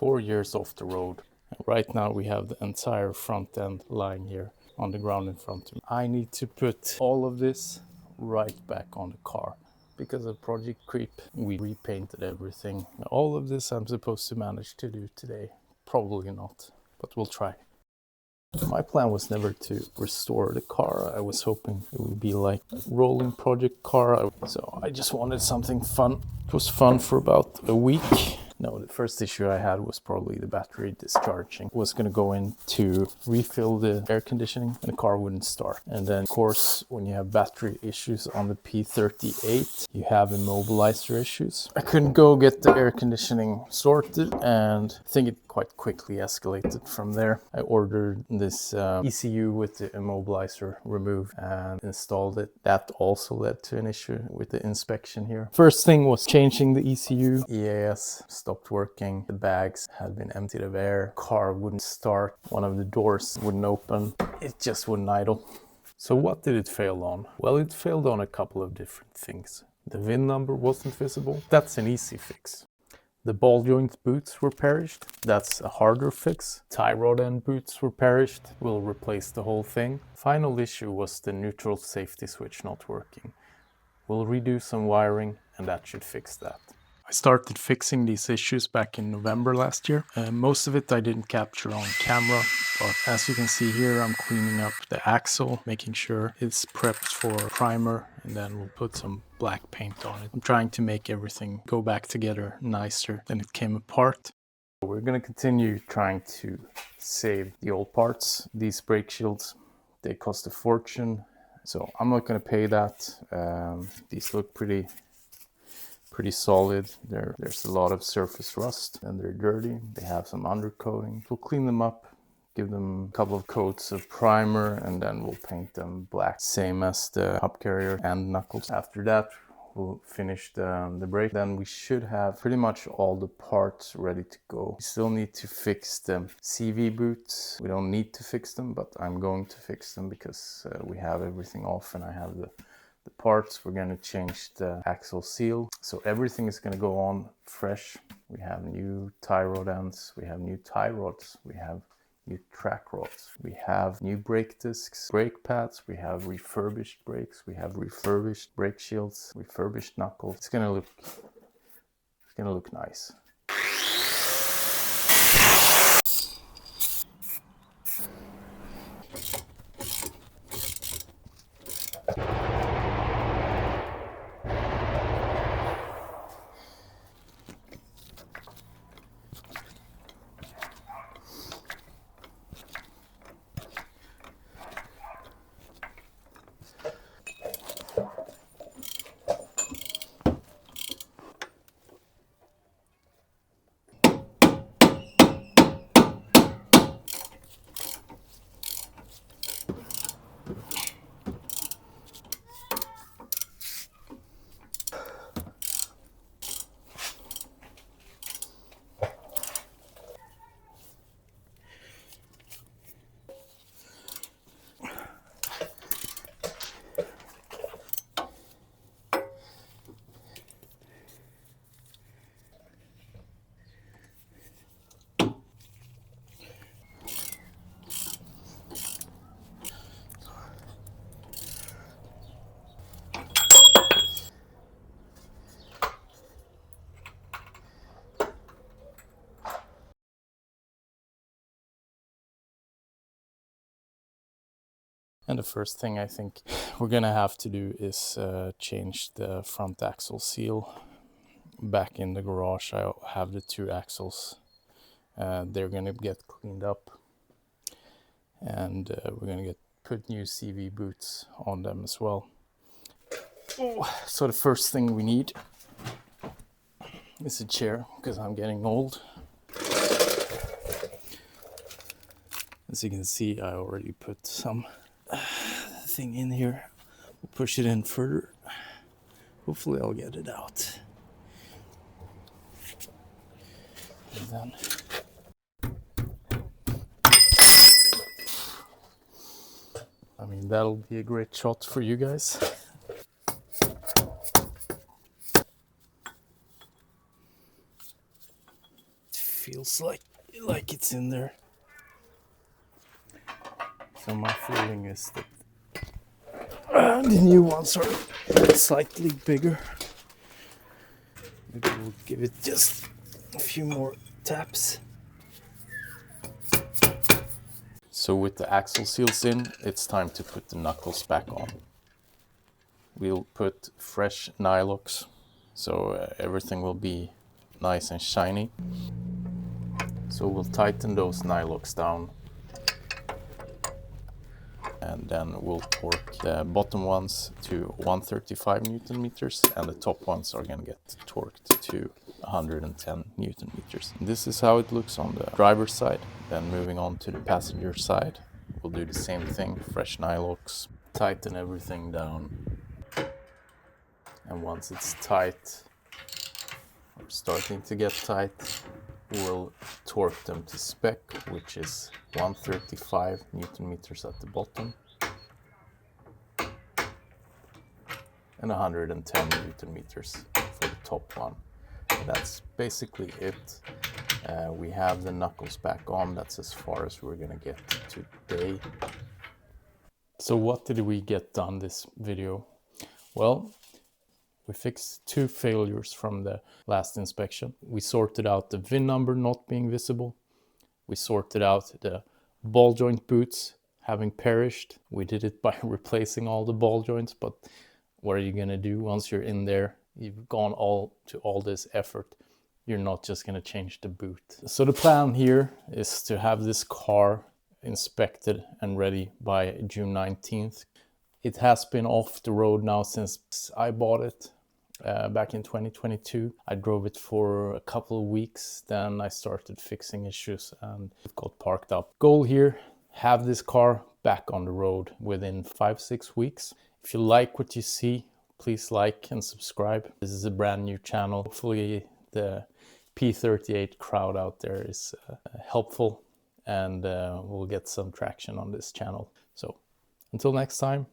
4 years off the road. And right now we have the entire front end lying here on the ground in front of me. I need to put all of this right back on the car. Because of project creep, we repainted everything. All of this I'm supposed to manage to do today. Probably not, but we'll try. My plan was never to restore the car. I was hoping it would be like a rolling project car. So I just wanted something fun. It was fun for about a week. No, the first issue I had was probably the battery discharging. I was going to go in to refill the air conditioning and the car wouldn't start. And then, of course, when you have battery issues on the P38, you have immobilizer issues. I couldn't go get the air conditioning sorted, and I think it quite quickly escalated from there. I ordered this ECU with the immobilizer removed and installed it. That also led to an issue with the inspection here. First thing was changing the ECU. EAS stopped working. The bags had been emptied of air. Car wouldn't start. One of the doors wouldn't open. It just wouldn't idle. So what did it fail on? Well, it failed on a couple of different things. The VIN number wasn't visible. That's an easy fix. The ball joint boots were perished. That's a harder fix. Tie rod end boots were perished. We'll replace the whole thing. Final issue was the neutral safety switch not working. We'll redo some wiring and that should fix that. I started fixing these issues back in November last year. Most of it I didn't capture on camera, but as you can see here, I'm cleaning up the axle, making sure it's prepped for primer, and then we'll put some black paint on it. I'm trying to make everything go back together nicer than it came apart. We're going to continue trying to save the old parts. These brake shields, they cost a fortune, so I'm not going to pay that. These look pretty solid. There's a lot of surface rust and they're dirty. They have some undercoating. We'll clean them up, give them a couple of coats of primer, and then we'll paint them black, same as the hub carrier and knuckles. After that, we'll finish the brake. Then we should have pretty much all the parts ready to go. We still need to fix the CV boots. We don't need to fix them, but I'm going to fix them because we have everything off and I have the parts. We're going to change the axle seal. So everything is going to go on fresh. We have new tie rod ends. We have new tie rods. We have new track rods. We have new brake discs, brake pads. We have refurbished brakes. We have refurbished brake shields, refurbished knuckles. It's going to look nice. And the first thing I think we're gonna have to do is change the front axle seal. Back in the garage I have the two axles. They're gonna get cleaned up, and we're gonna put new CV boots on them as well. So the first thing we need is a chair, because I'm getting old. As you can see, I already put some thing in here. We'll push it in further. Hopefully I'll get it out. And then I mean, that'll be a great shot for you guys. It feels like it's in there. So my feeling is that the new ones are slightly bigger. Maybe we'll give it just a few more taps. So with the axle seals in, it's time to put the knuckles back on. We'll put fresh nylocks, so everything will be nice and shiny. So we'll tighten those nylocks down, and then we'll torque the bottom ones to 135 Newton meters, and the top ones are gonna get torqued to 110 Newton meters. This is how it looks on the driver's side. Then moving on to the passenger side, we'll do the same thing, fresh nylocks, tighten everything down. And once it's tight, or starting to get tight, we'll torque them to spec, which is 135 Newton meters at the bottom and 110 Newton meters for the top one. And that's basically it. We have the knuckles back on. That's as far as we're gonna get today. So what did we get done this video? Well, we fixed 2 failures from the last inspection. We sorted out the VIN number not being visible. We sorted out the ball joint boots having perished. We did it by replacing all the ball joints, but what are you gonna do once you're in there? You've gone to all this effort. You're not just gonna change the boot. So the plan here is to have this car inspected and ready by June 19th. It has been off the road now since I bought it back in 2022. I drove it for a couple of weeks, then I started fixing issues and it got parked up. Goal here, have this car back on the road within 5-6 weeks. If you like what you see, please like and subscribe. This is a brand new channel. Hopefully the P38 crowd out there is helpful, and we'll get some traction on this channel. So until next time.